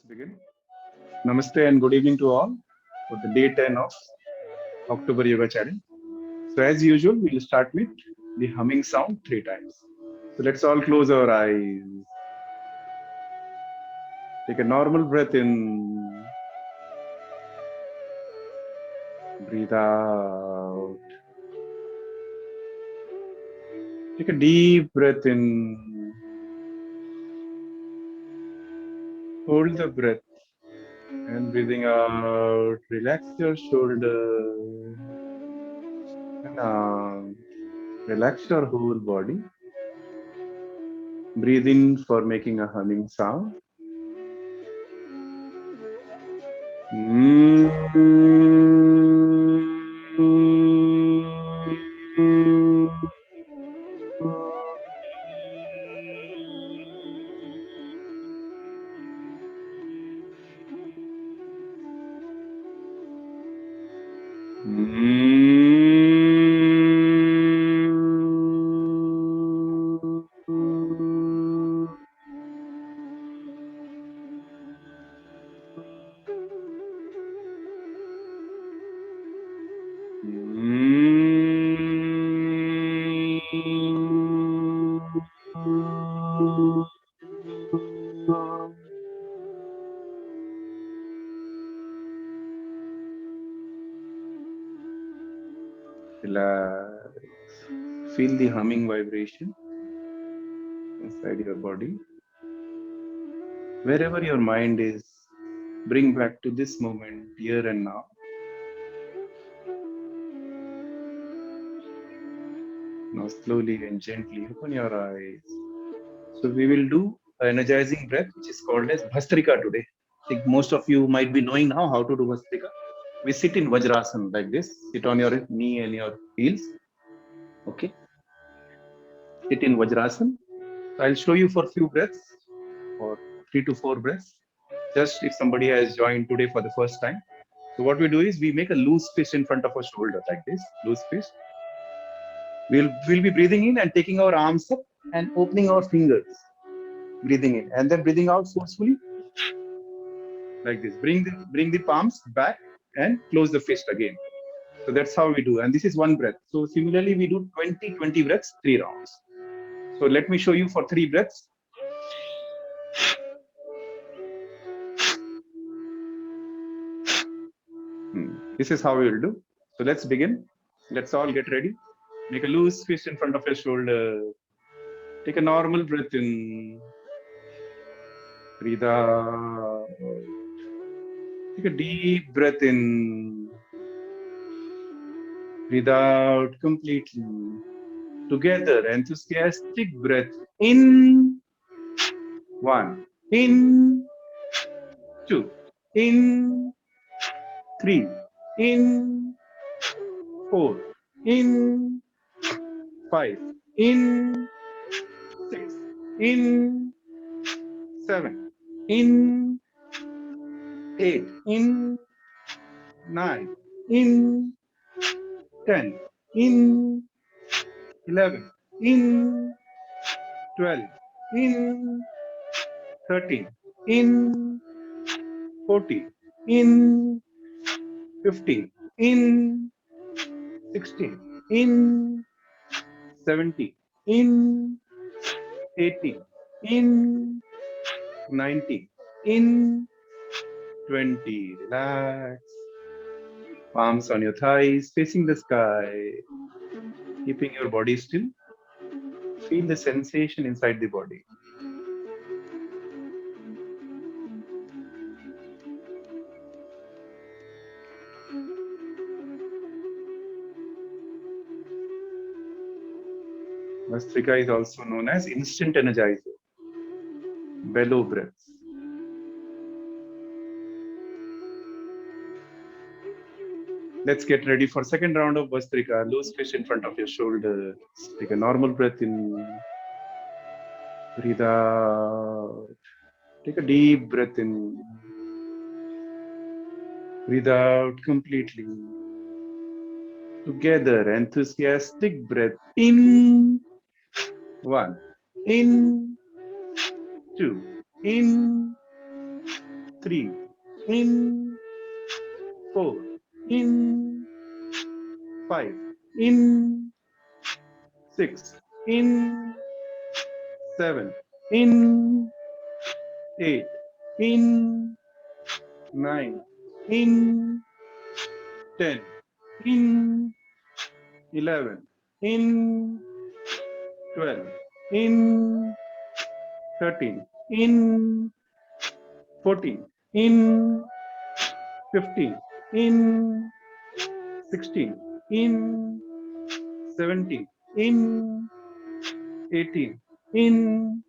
Begin. Namaste and good evening to all for the day 10 of October Yoga Challenge. So, as usual, we'll start with the humming sound three times. So, let's all close our eyes. Take a normal breath in, breathe out. Take a deep breath in, hold the breath, and breathing out. Relax your shoulder and arms. Relax your whole body. Breathe in for making a humming sound. Relax. Feel the humming vibration inside your body. Wherever your mind is, bring back to this moment, here and now. Now, slowly and gently open your eyes. So, we will do an energizing breath, which is called as Bhastrika today. I think most of you might be knowing now how to do Bhastrika. We sit in Vajrasana like this, sit on your knee and your heels. Okay, sit in Vajrasana. So I'll show you for few breaths, or 3 to 4 breaths, just if somebody has joined today for the first time. So what we do is we make a loose fist in front of our shoulder like this, loose fist. We'll be breathing in and taking our arms up and opening our fingers, breathing in and then breathing out forcefully like this. Bring the palms back and close the fist again. So that's how we do. And this is one breath. So similarly, we do 20 breaths, 3 rounds. So let me show you for 3 breaths. This is how we will do. So let's begin. Let's all get ready. Make a loose fist in front of your shoulder. Take a normal breath in. Breathe out. Take a deep breath in. Breathe out completely. Together, enthusiastic breath in. One. In. Two. In. Three. In. Four. In. Five. In. Six. In. Seven. In. Eight. In. Nine. In. 10. In. 11. In. 12. In. 13. In. 14. In. 15. In. 16. In. 17. In. 18. In. 19. In. 20. Relax. Palms on your thighs, facing the sky. Keeping your body still. Feel the sensation inside the body. Vastrika is also known as instant energizer. Bellow breaths. Let's get ready for second round of Vastrika. Loose fist in front of your shoulder. Take a normal breath in. Breathe out. Take a deep breath in. Breathe out completely. Together, enthusiastic breath in. One. In. Two. In. 3, in, 4, in, 5, in, 6, in, 7, in, 8, in, 9, in, 10, in, 11, in, 12, in, 13, in, 14, in, 15, in, 16, in, 17, in, 18, in,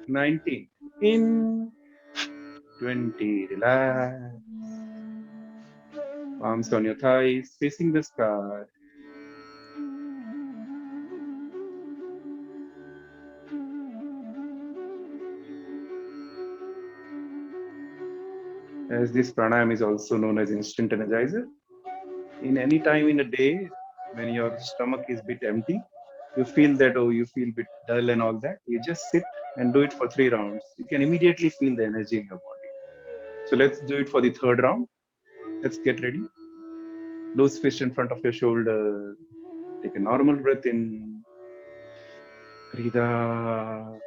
19, in, 20. Relax. Arms on your thighs, facing the sky. As this pranayam is also known as instant energizer. In any time in a day, when your stomach is a bit empty, you feel that, oh, you feel a bit dull and all that, you just sit and do it for 3 rounds. You can immediately feel the energy in your body. So let's do it for the third round. Let's get ready. Loose fist in front of your shoulder. Take a normal breath in. Breathe out.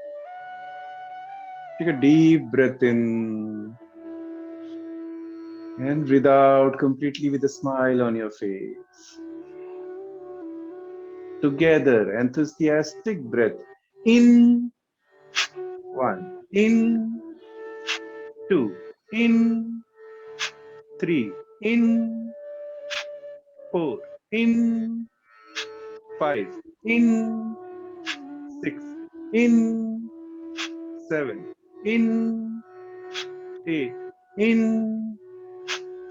Take a deep breath in. And breathe out completely with a smile on your face. Together, enthusiastic breath. In. 1. In. 2. In. 3. In. 4. In. 5. In. 6. In. 7. In. 8. In.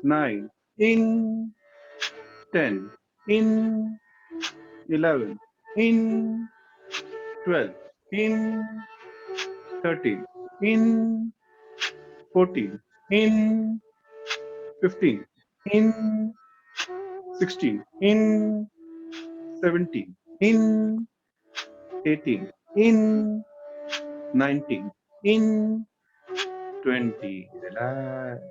9. In. 10. In. 11. In. 12. In. 13. In. 14. In. 15. In. 16. In. 17. In. 18. In. 19. In. 20. Relax.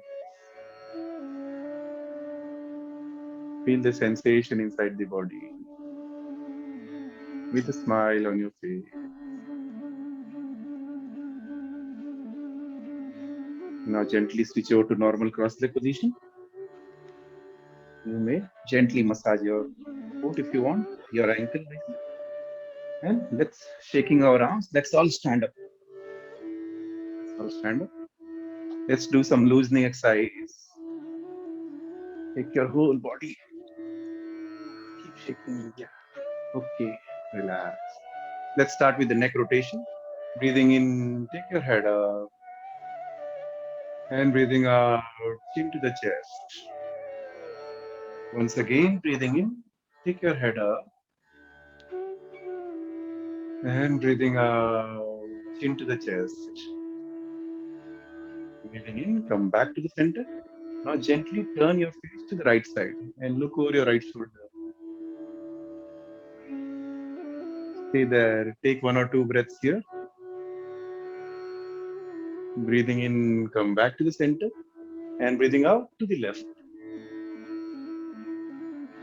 Feel the sensation inside the body with a smile on your face. Now gently switch over to normal cross-leg position. You may gently massage your foot if you want, your ankle. And let's shaking our arms. Let's all stand up. All stand up. Let's do some loosening exercise. Take your whole body. Keep shaking. Yeah. Okay. Relax. Let's start with the neck rotation. Breathing in, take your head up. And breathing out, chin to the chest. Once again, breathing in, take your head up. And breathing out, chin to the chest. Breathing in, come back to the center. Now gently turn your face to the right side and look over your right shoulder. Stay there. Take 1 or 2 breaths here. Breathing in, come back to the center. And breathing out to the left.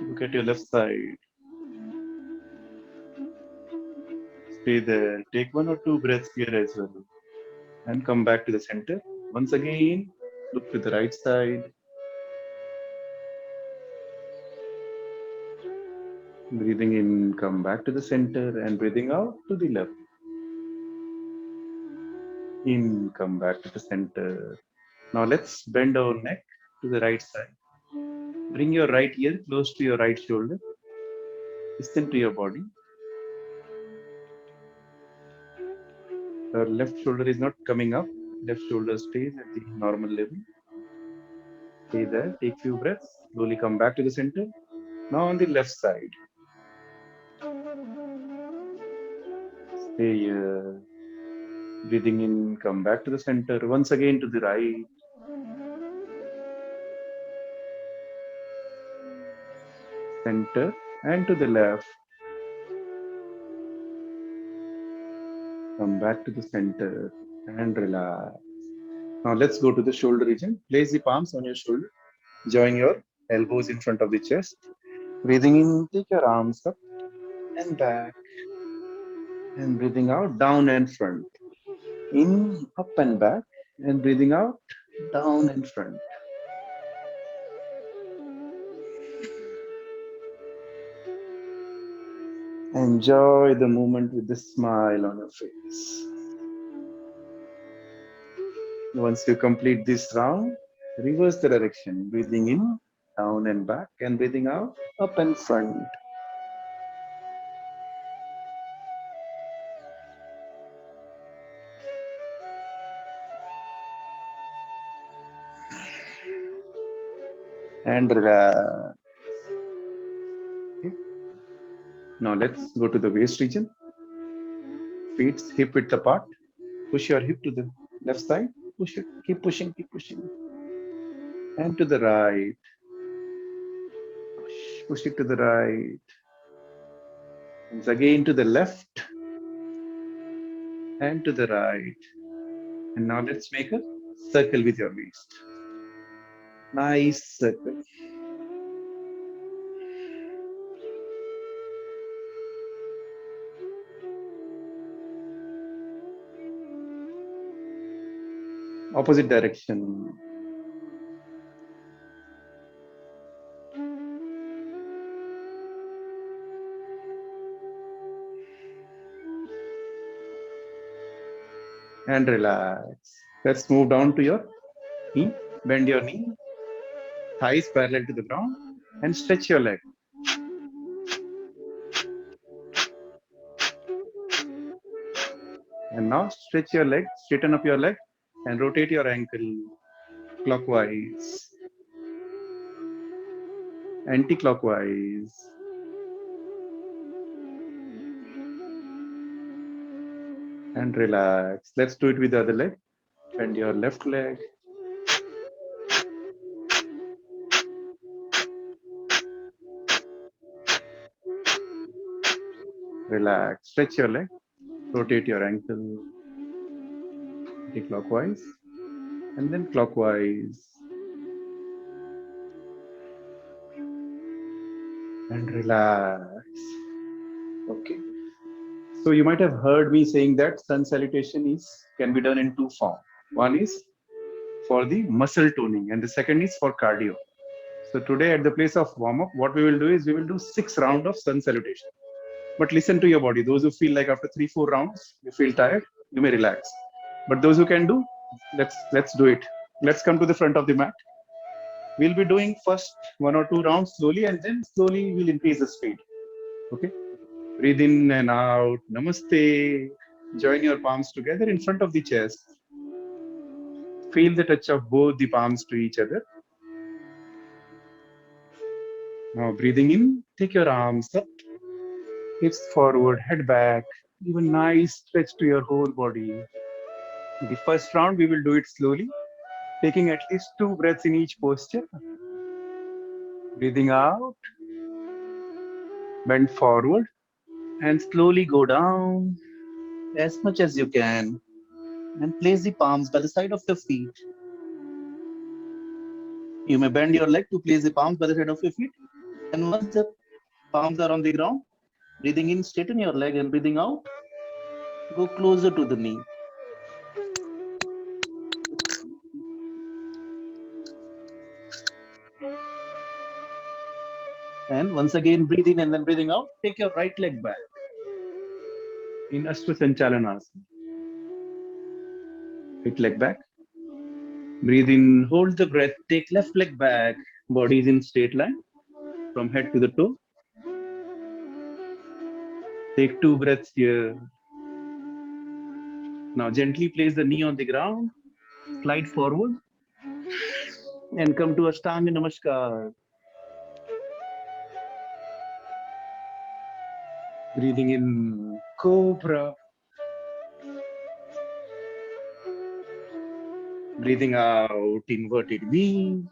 Look at your left side. Stay there. Take 1 or 2 breaths here as well. And come back to the center. Once again, look to the right side. Breathing in, come back to the center and breathing out to the left. In, come back to the center. Now let's bend our neck to the right side. Bring your right ear close to your right shoulder. Listen to your body. Your left shoulder is not coming up. Left shoulder stays at the normal level. Stay there. Take few breaths. Slowly come back to the center. Now on the left side. Stay here. Breathing in, come back to the center. Once again to the right. Center and to the left. Come back to the center and relax. Now let's go to the shoulder region. Place the palms on your shoulder. Join your elbows in front of the chest. Breathing in, take your arms up and back. And breathing out, down and front. In, up and back. And breathing out, down and front. Enjoy the moment with the smile on your face. Once you complete this round, reverse the direction. Breathing in, down and back. And breathing out, up and front. And relax. Okay. Now let's go to the waist region. Feet hip width apart. Push your hip to the left side. Push it. Keep pushing. Keep pushing. And to the right. Push it to the right. Once again to the left. And to the right. And now let's make a circle with your waist. Nice circle. Opposite direction. And relax. Let's move down to your knee. Bend your knee. Thighs parallel to the ground. And stretch your leg. And now stretch your leg. Straighten up your leg. And rotate your ankle clockwise. Anti-clockwise. And relax. Let's do it with the other leg. Bend your left leg. Relax. Stretch your leg. Rotate your ankle anti-clockwise. And then clockwise. And relax. Okay. So you might have heard me saying that sun salutation can be done in two forms. One is for the muscle toning, and the second is for cardio. So today at the place of warm up, what we will do is we will do 6 rounds of sun salutation. But listen to your body. Those who feel like after 3-4 rounds you feel tired, you may relax. But those who can do, let's do it. Let's come to the front of the mat. We'll be doing first 1 or 2 rounds slowly, and then slowly we'll increase the speed. Okay. Breathe in and out. Namaste. Join your palms together in front of the chest. Feel the touch of both the palms to each other. Now breathing in, take your arms up, hips forward, head back. Give a nice stretch to your whole body. The first round, we will do it slowly, taking at least 2 breaths in each posture. Breathing out, bend forward, and slowly go down as much as you can. And place the palms by the side of your feet. You may bend your leg to place the palms by the side of your feet. And once the palms are on the ground, breathing in, straighten your leg, and breathing out, go closer to the knee. And once again, breathe in and then breathing out, take your right leg back in Ashwasanchalanasana. Right leg back. Breathe in, hold the breath, take left leg back. Body is in straight line from head to the toe. Take 2 breaths here. Now gently place the knee on the ground, slide forward, and come to Ashtanga Namaskar. Breathing in, Cobra. Breathing out, inverted V.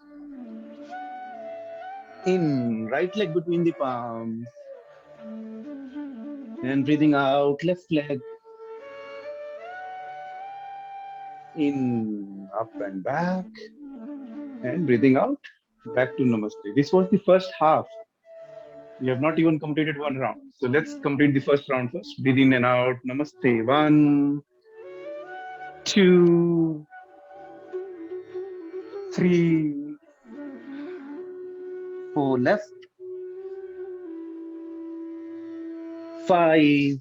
In, right leg between the palms. And breathing out, left leg. In, up and back, and breathing out, back to Namaste. This was the first half. We have not even completed one round. So let's complete the first round first. Breathe in and out. Namaste. One, two, three, four left, five,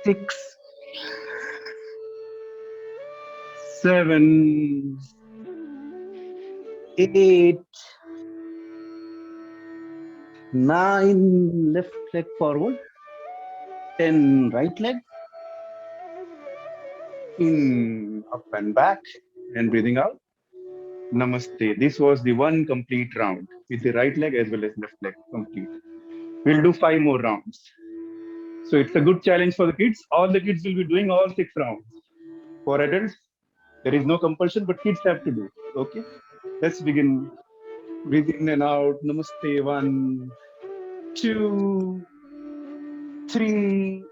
six, seven, eight, nine, left leg forward, 10, right leg, in, up and back, and breathing out. Namaste. This was the one complete round with the right leg as well as left leg complete. We'll do 5 more rounds. So it's a good challenge for the kids. All the kids will be doing all 6 rounds. For adults, there is no compulsion, but kids have to do. Okay? Let's begin. Breathe in and out. Namaste. One, two, three,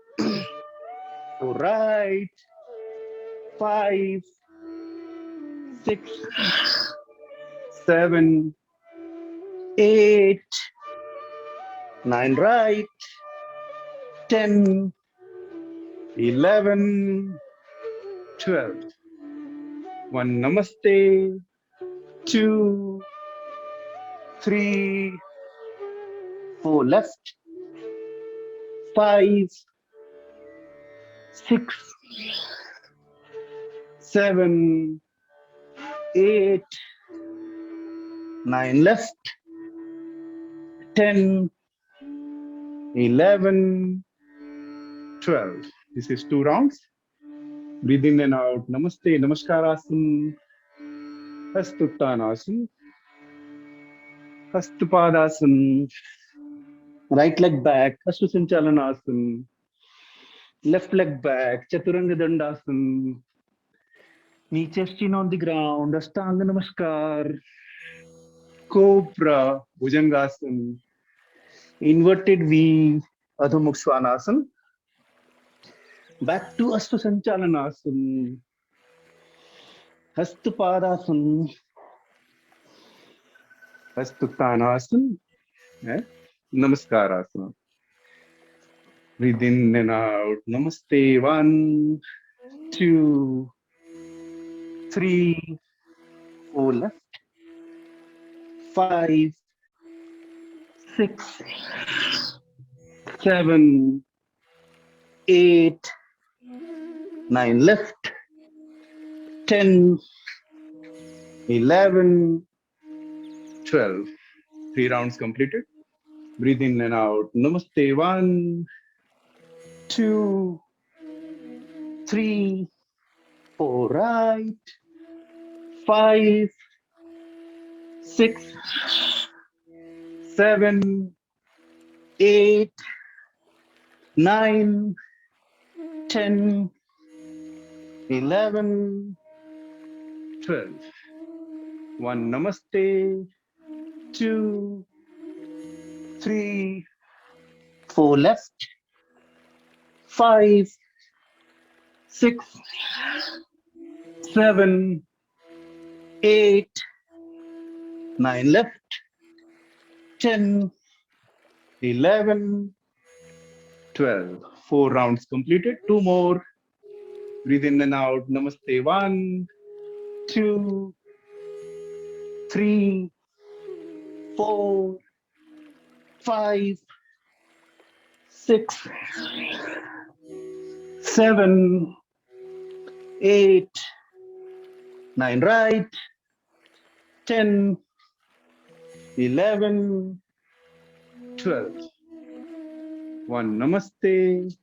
four right, five, six, seven, eight, nine right, 10, 11, 12. One namaste, two, three, four left, five, six, seven, eight, nine left, 10, 11, 12. This is 2 rounds. Breathe in and out. Namaste, Namaskarasan, Hastuttanasana, Hastapadasan, right leg back, Hastachalanasan, left leg back, Chaturanga Dandasan, knee chest chin on the ground, Ashtanga Namaskar, Cobra, Bhujangasana, inverted V, Adho Mukha Svanasana, back to Ashtachalanasan, Hastapadasan, Hastuttanasana, Namaskarasana. Breathe in and out. Namaste. One, two, three, four left, five, six, seven, eight, nine left, 10, 11, 12. 3 rounds completed. Breathe in and out. Namaste. One, two, three, four right, five, six, seven, eight, nine, 10, 11, 12. One namaste, two, three, four left, five, six, seven, eight, nine left, 10, 11, 12. 4 rounds completed. 2 more. Breathe in and out. Namaste. One, two, three, four, five, six, seven, eight, nine right, 10, 11, 12. One namaste,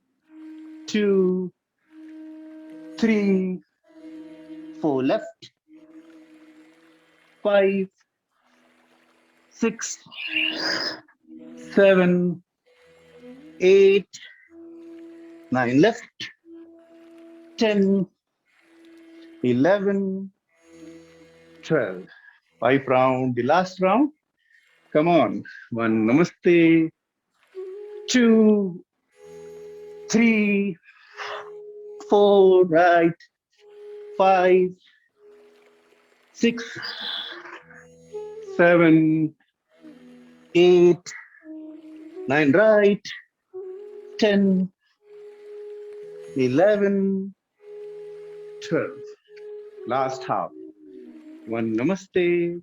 two, three, four left, five, six, seven, eight, nine left, 10, 11, 12. 5 round, the last round. Come on. One namaste, two, three, 4, right, 5, 6, 7, 8, 9, right, 10, 11, 12. Last half. 1, namaste.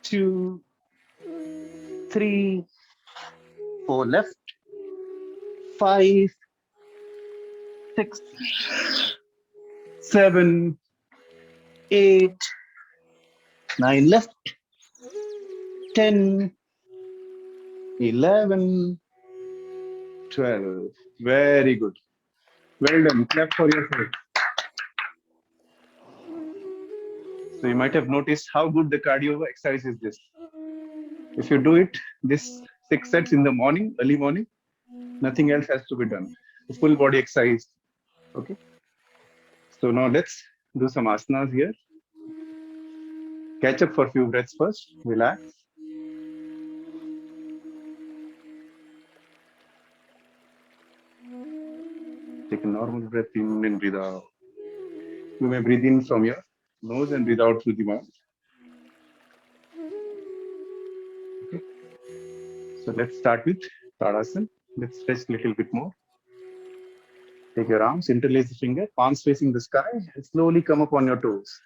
2, 3, 4 left. 5, 6, 7, 8, 9 left. 10, 11, 12. Very good. Well done. Clap for yourself. So you might have noticed how good the cardio exercise is this. If you do it this 6 sets in the morning, early morning, nothing else has to be done. The full body exercise. Okay. So now let's do some asanas here. Catch up for a few breaths first. Relax. Take a normal breath in and breathe out. You may breathe in from your nose and breathe out through the mouth. Okay. So let's start with Tadasana. Let's stretch a little bit more. Take your arms, interlace the finger, palms facing the sky, and slowly come up on your toes.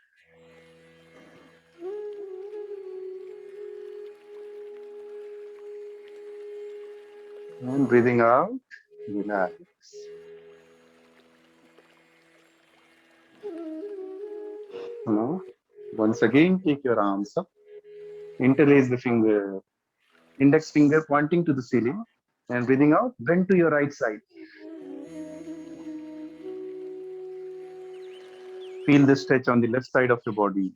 And breathing out, relax. Now, once again, take your arms up, interlace the finger, index finger pointing to the ceiling, and breathing out, bend to your right side. Feel the stretch on the left side of your body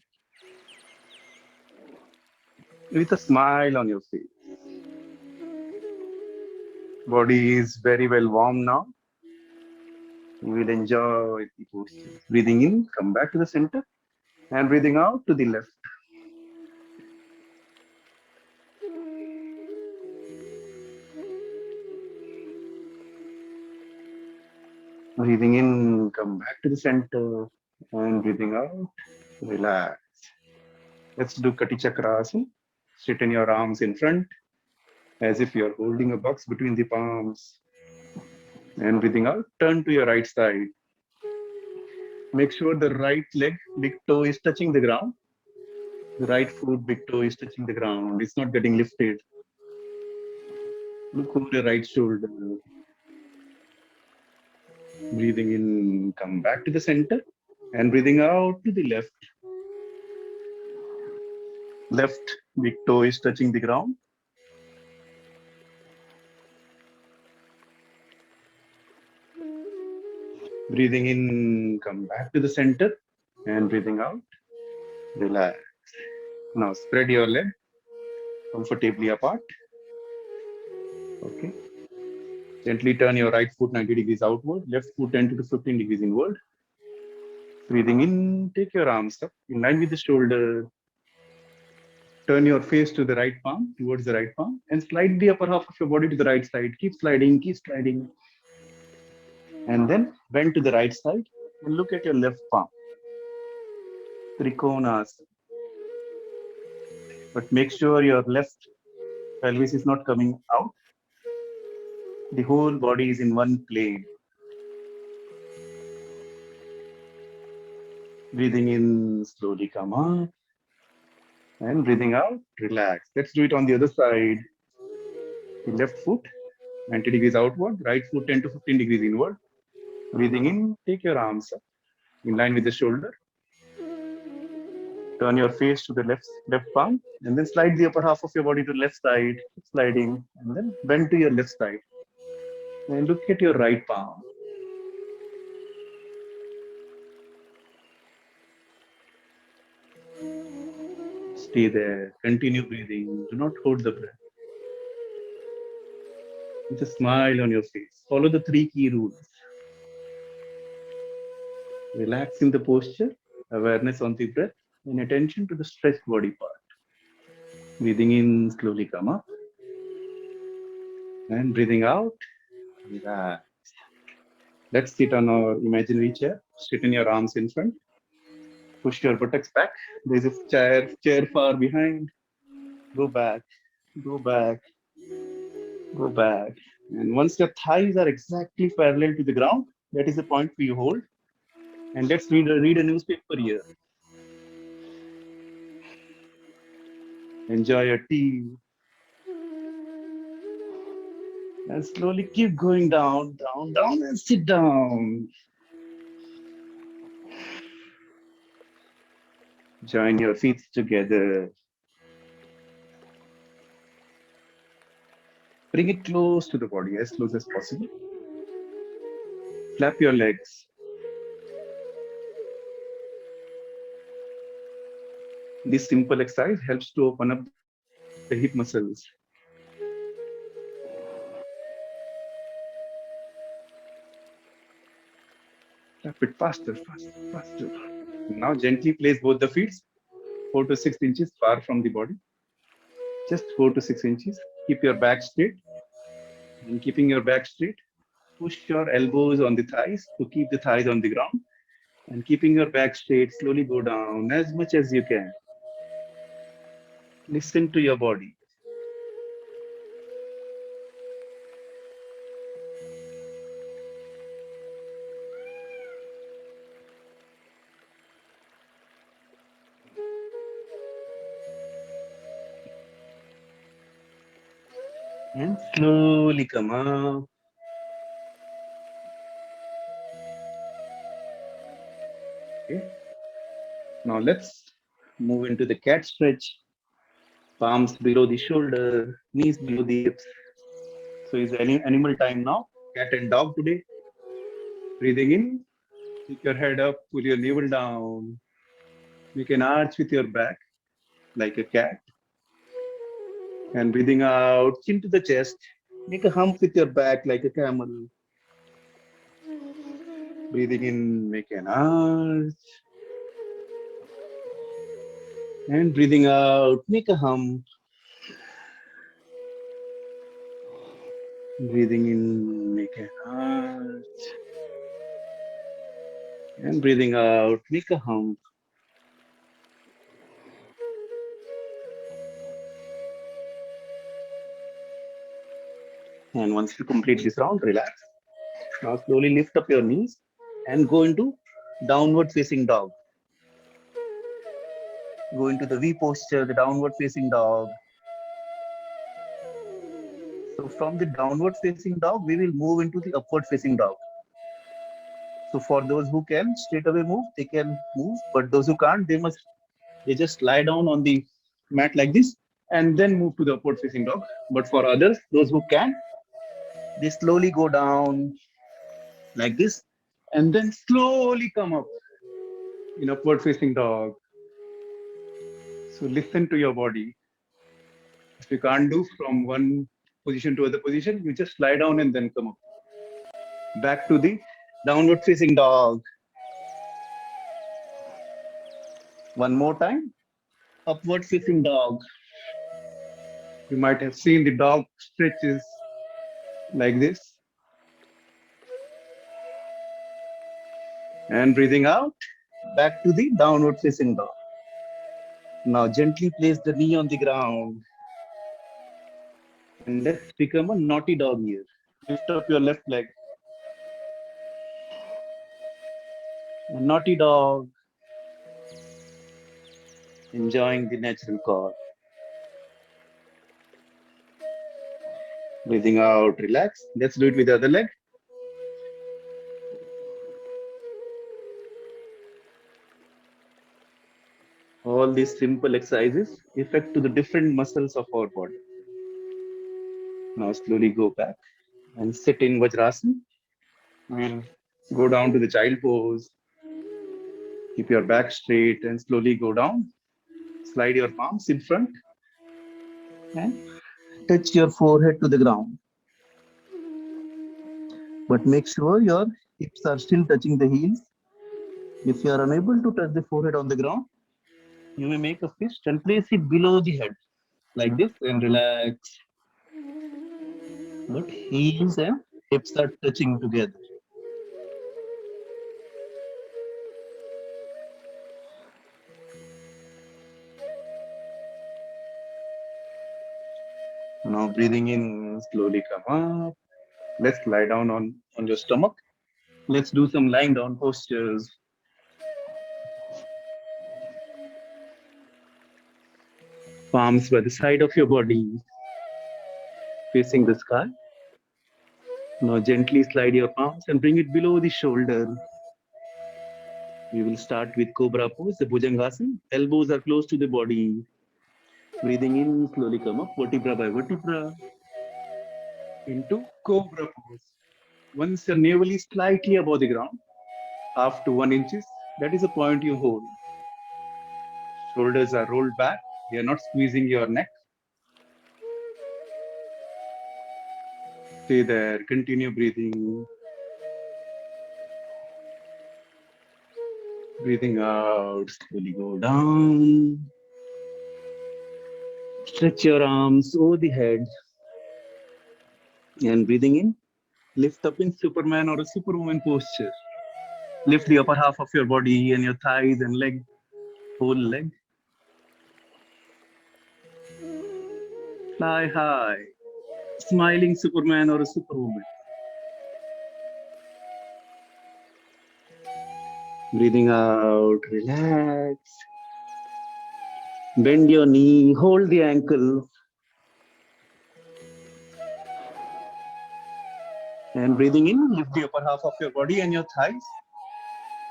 with a smile on your face. Body is very well warm now. You will enjoy the posture. Breathing in, come back to the center, and breathing out to the left. Breathing in, come back to the center, and breathing out, relax. Let's do Kati Chakrasana. Straighten your arms in front as if you're holding a box between the palms. And breathing out, turn to your right side. Make sure the right leg, big toe is touching the ground. The right foot, big toe is touching the ground. It's not getting lifted. Look over the right shoulder. Breathing in, come back to the center. And breathing out to the left. Left big toe is touching the ground. Breathing in, come back to the center. And breathing out, relax. Now spread your leg comfortably apart. Okay. Gently turn your right foot 90 degrees outward, left foot 10 to 15 degrees inward. Breathing in, take your arms up in line with the shoulder. Turn your face to the right palm, towards the right palm, and slide the upper half of your body to the right side. Keep sliding, keep sliding. And then bend to the right side and look at your left palm. Trikonasana. But make sure your left pelvis is not coming out. The whole body is in one plane. Breathing in, slowly come up. And breathing out, relax. Let's do it on the other side. The left foot, 90 degrees outward. Right foot, 10 to 15 degrees inward. Breathing in, take your arms up in line with the shoulder. Turn your face to the left palm. And then slide the upper half of your body to the left side. Keep sliding. And then bend to your left side. And look at your right palm. Stay there. Continue breathing. Do not hold the breath. With a smile on your face. Follow the 3 key rules. Relax in the posture, awareness on the breath, and attention to the stretched body part. Breathing in, slowly come up. And breathing out, relax. Let's sit on our imaginary chair. Straighten your arms in front. Push your buttocks back. There's a chair far behind. Go back, go back, go back. And once your thighs are exactly parallel to the ground, that is the point where you hold. And let's read a newspaper here. Enjoy your tea. And slowly keep going down, down, down, and sit down. Join your feet together. Bring it close to the body, as close as possible. Flap your legs. This simple exercise helps to open up the hip muscles. Flap it faster, faster, faster. Now gently place both the feet 4 to 6 inches far from the body. Just 4 to 6 inches. Keep your back straight. And keeping your back straight, push your elbows on the thighs to keep the thighs on the ground. And keeping your back straight, slowly go down as much as you can. Listen to your body. And slowly come up. Okay. Now let's move into the cat stretch. Palms below the shoulder, knees below the hips. So it's animal time now. Cat and dog today. Breathing in, pick your head up, pull your navel down. Make an arch with your back like a cat. And breathing out, chin to the chest. Make a hump with your back like a camel. Breathing in, make an arch. And breathing out, make a hump. Breathing in, make an arch. And breathing out, make a hump. And once you complete this round, relax. Now slowly lift up your knees and go into downward facing dog. Go into the V posture, the downward facing dog. So from the downward facing dog, we will move into the upward facing dog. So for those who can straight away move, they can move. But those who can't, they just lie down on the mat like this and then move to the upward facing dog. But for others, those who can, they slowly go down like this and then slowly come up in upward facing dog. So listen to your body. If you can't do from one position to other position, you just lie down and then come up. Back to the downward facing dog. One more time. Upward facing dog. You might have seen the dog stretches like this. And breathing out, back to the downward facing dog. Now gently place the knee on the ground. And let's become a naughty dog here. Lift up your left leg. A naughty dog. Enjoying the natural core. Breathing out, relax. Let's do it with the other leg. All these simple exercises affect to the different muscles of our body. Now slowly go back and sit in Vajrasana. We'll go down to the child pose. Keep your back straight and slowly go down. Slide your palms in front and touch your forehead to the ground. But make sure your hips are still touching the heels. If you are unable to touch the forehead on the ground, you may make a fist and place it below the head like this and relax. But heels and hips are touching together. Now breathing in, slowly come up. Let's lie down on your stomach. Let's do some lying down postures. Palms by the side of your body, facing the sky. Now gently slide your palms and bring it below the shoulder. We will start with Cobra pose, the Bhujangasana. Elbows are close to the body. Breathing in, slowly come up, vertebra by vertebra, into Cobra pose. Once your navel is slightly above the ground, half to 1 inches, that is the point you hold. Shoulders are rolled back. They are not squeezing your neck. Stay there. Continue breathing. Breathing out. Slowly go down. Stretch your arms over the head. And breathing in, lift up in Superman or a Superwoman posture. Lift the upper half of your body and your thighs and leg, whole leg. Fly high. Smiling Superman or a Superwoman. Breathing out, relax. Bend your knee, hold the ankle. And breathing in, lift the upper half of your body and your thighs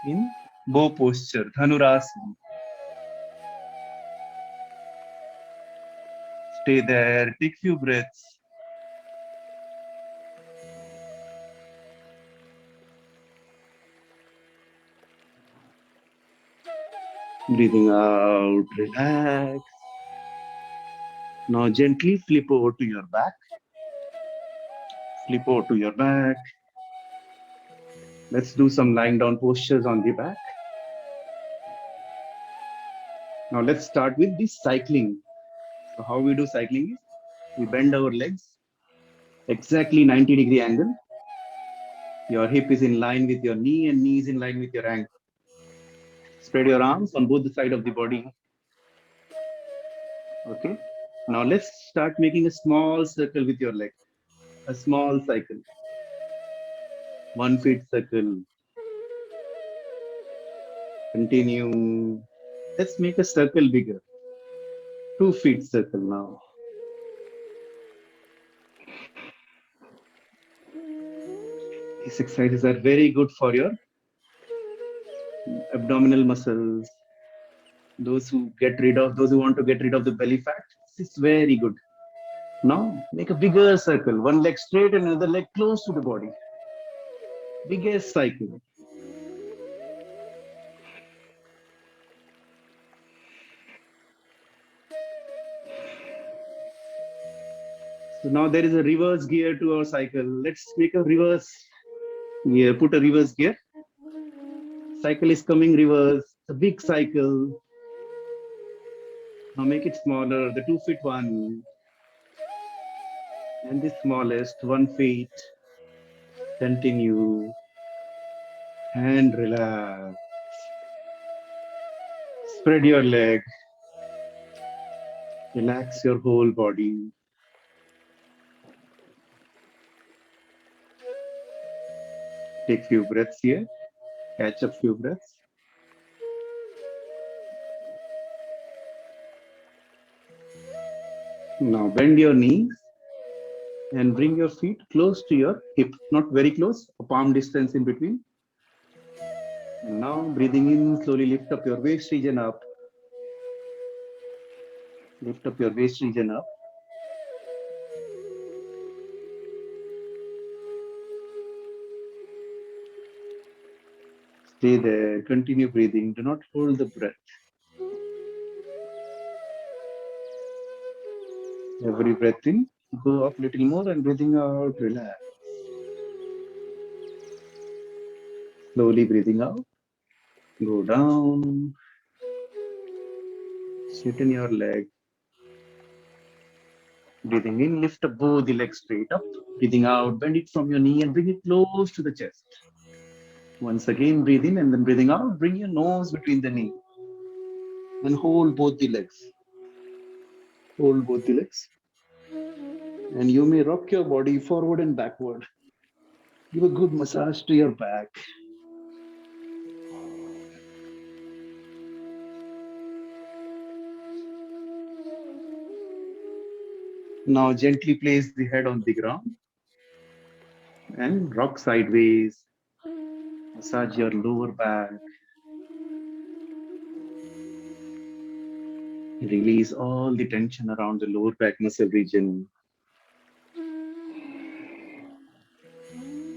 in bow posture, Dhanurasana. Stay there, take few breaths. Breathing out, relax. Now gently flip over to your back. Flip over to your back. Let's do some lying down postures on the back. Now let's start with this cycling. So how we do cycling is, we bend our legs, exactly 90-degree angle. Your hip is in line with your knee and knee is in line with your ankle. Spread your arms on both the side of the body. Okay. Now let's start making a small circle with your leg. A small cycle. 1 feet circle. Continue. Let's make a circle bigger. 2 feet circle now. These exercises are very good for your abdominal muscles. Those who want to get rid of the belly fat, this is very good. Now make a bigger circle. One leg straight and another leg close to the body. Biggest cycle. So now there is a reverse gear to our cycle. Let's make a reverse gear. Put a reverse gear. Cycle is coming reverse. It's a big cycle. Now make it smaller. The 2 feet one. And the smallest 1 feet. Continue. And relax. Spread your leg. Relax your whole body. Take few breaths here. Catch up few breaths. Now bend your knees and bring your feet close to your hip. Not very close, a palm distance in between. And now breathing in, slowly lift up your waist region up. Lift up your waist region up. Stay there, continue breathing. Do not hold the breath. Every breath in, go up a little more and breathing out, relax. Slowly breathing out, go down. Straighten your leg. Breathing in, lift up both the legs straight up. Breathing out, bend it from your knee and bring it close to the chest. Once again, breathe in and then breathing out, bring your nose between the knee. Then hold both the legs. Hold both the legs. And you may rock your body forward and backward. Give a good massage to your back. Now gently place the head on the ground and rock sideways. Massage your lower back. Release all the tension around the lower back muscle region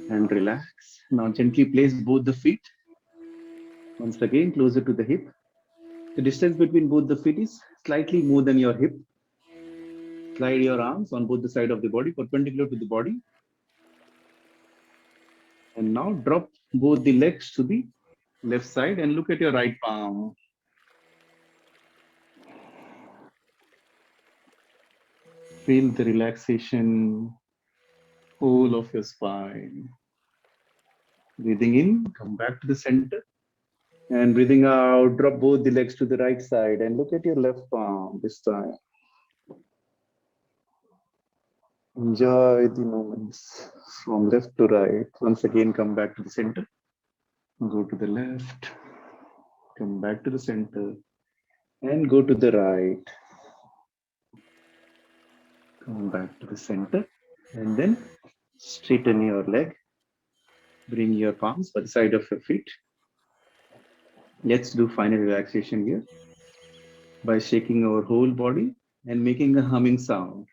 and relax. Now gently place both the feet once again closer to the hip. The distance between both the feet is slightly more than your hip. Slide your arms on both the side of the body, perpendicular to the body. And now drop both the legs to the left side and look at your right palm. Feel the relaxation whole of your spine. Breathing in, come back to the center. And breathing out, drop both the legs to the right side and look at your left palm this time. Enjoy the moments from left to right. Once again, come back to the center. Go to the left. Come back to the center. And go to the right. Come back to the center. And then straighten your leg. Bring your palms by the side of your feet. Let's do final relaxation here by shaking our whole body and making a humming sound.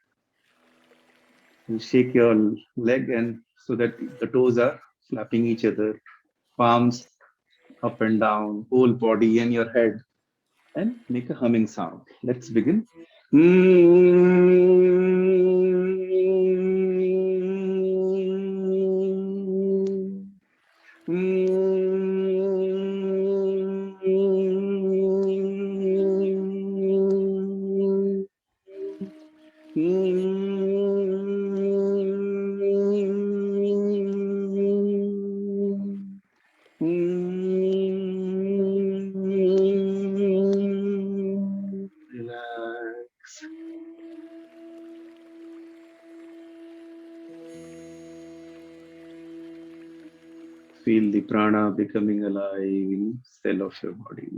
You shake your leg and so that the toes are flapping each other, palms up and down, whole body and your head, and make a humming sound. Let's begin. Relax. Feel the prana becoming alive in cell of your body.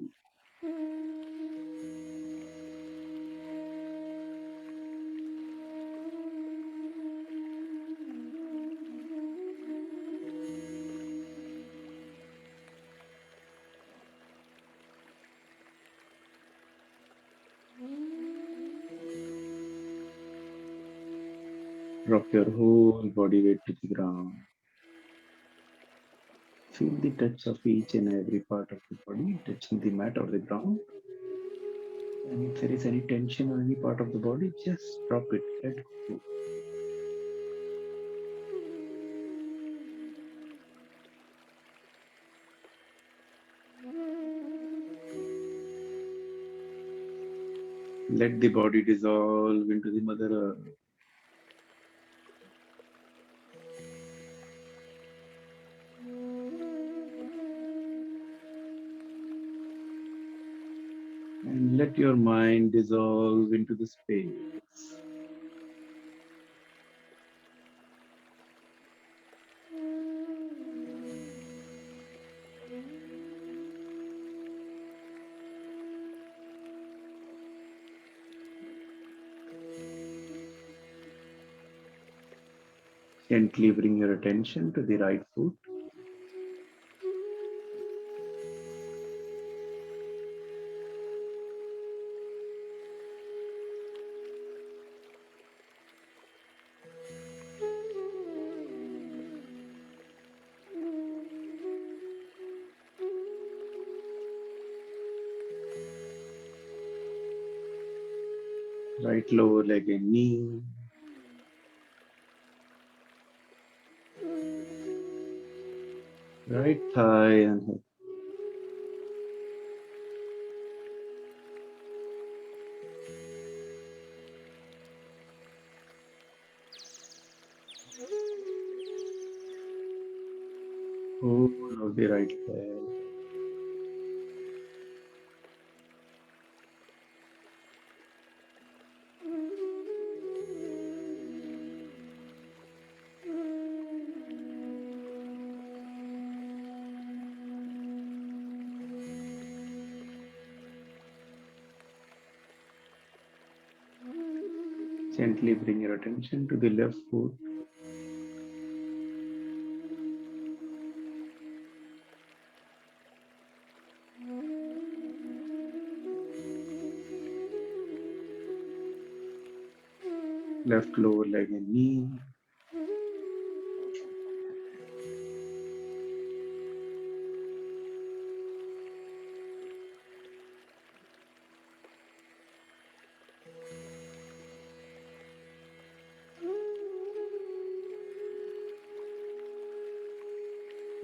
Drop your whole body weight to the ground. Feel the touch of each and every part of the body touching the mat or the ground. And if there is any tension on any part of the body, just drop it. Let go. Let the body dissolve into the Mother Earth. And let your mind dissolve into the space. Gently bring your attention to the right foot. Right lower leg and knee. Right thigh and hip. Whole of the right leg. Gently bring your attention to the left foot. Left lower leg and knee.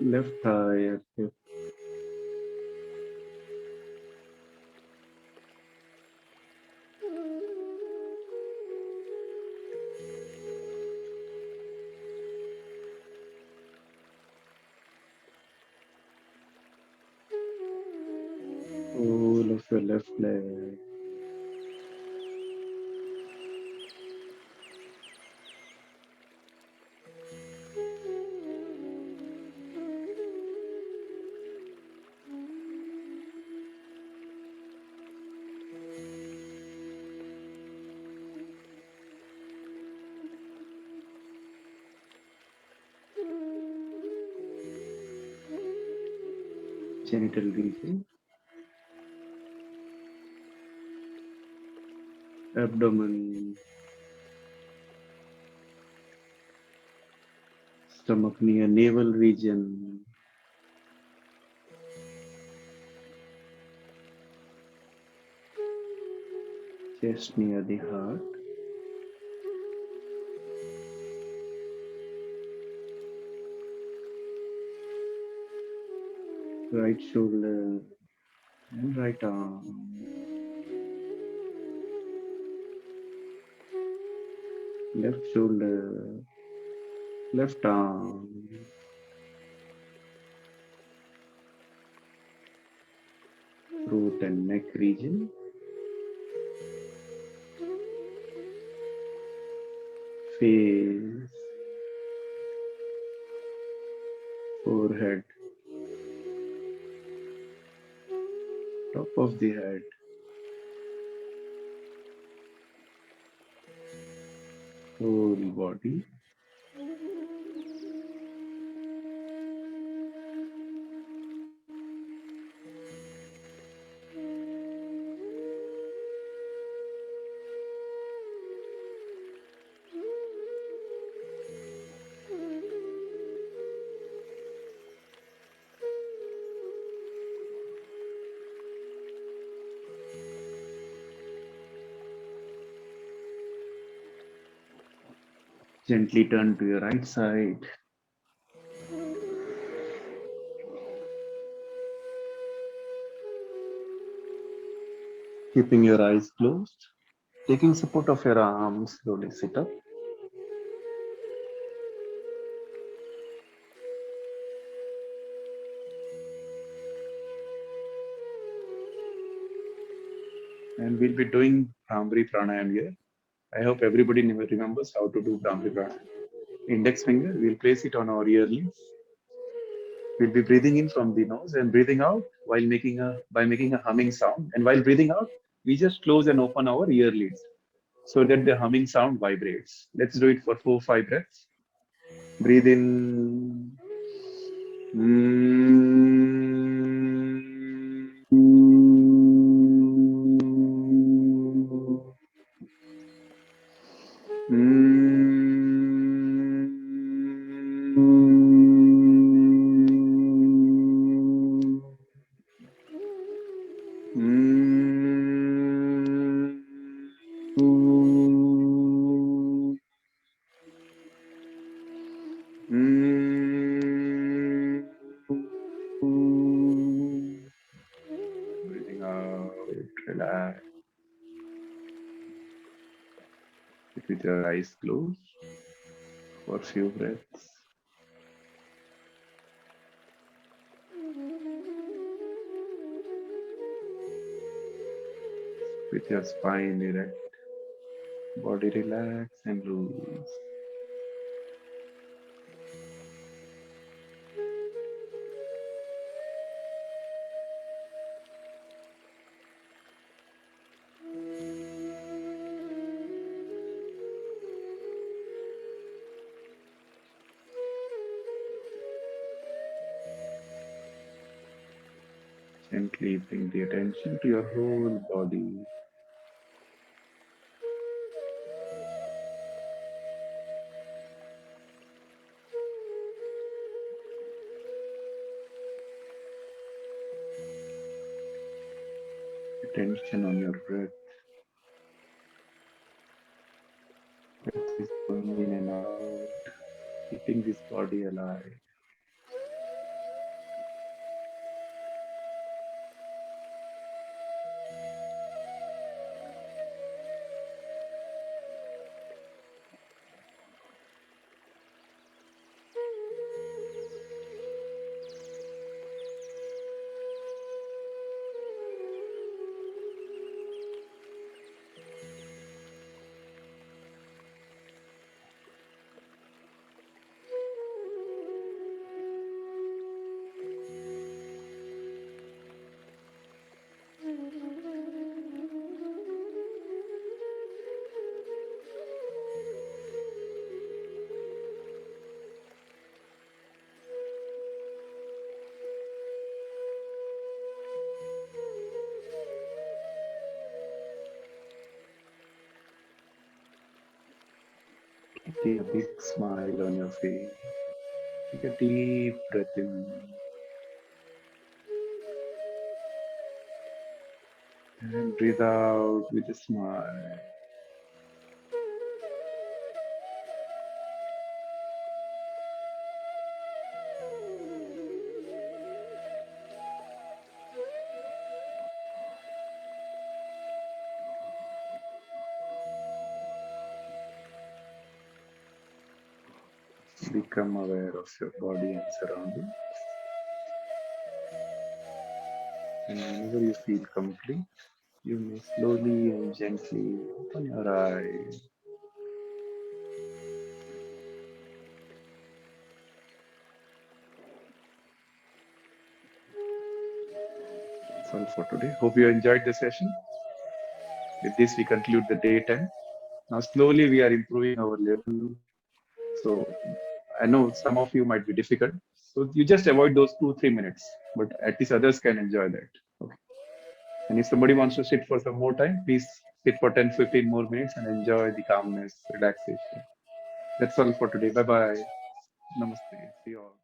Left thigh and hip. Whole of your left leg. Genital region. Abdomen. Stomach near navel region. Chest near the heart. Right shoulder and right arm. Left shoulder. Left arm. Throat and neck region. Face. Forehead. Top of the head. Whole body. Gently turn to your right side. Keeping your eyes closed. Taking support of your arms, slowly sit up. And we'll be doing Bhramari Pranayam here. I hope everybody remembers how to do Bhramari Pranayam. Index finger, we'll place it on our earlobes. We'll be breathing in from the nose and breathing out while making a humming sound. And while breathing out, we just close and open our earlids so that the humming sound vibrates. Let's do it for 4-5 breaths. Breathe in. Breathing out, relax. Sit with your eyes closed for a few breaths. With your spine erect, body relax and loose. Gently bring the attention to your whole body. Attention on your breath. Breath is going in and out, keeping this body alive. See a big smile on your face. Take a deep breath in and breathe out with a smile. Become aware of your body and surroundings. And whenever you feel complete, you may slowly and gently open your eyes. That's all for today. Hope you enjoyed the session. With this, we conclude the day 10. Now, slowly, we are improving our level. So, I know some of you might be difficult. So, you just avoid those 2, 3 minutes, but at least others can enjoy that. Okay. And if somebody wants to sit for some more time, please sit for 10, 15 more minutes and enjoy the calmness, relaxation. That's all for today. Bye bye. Namaste. See you all.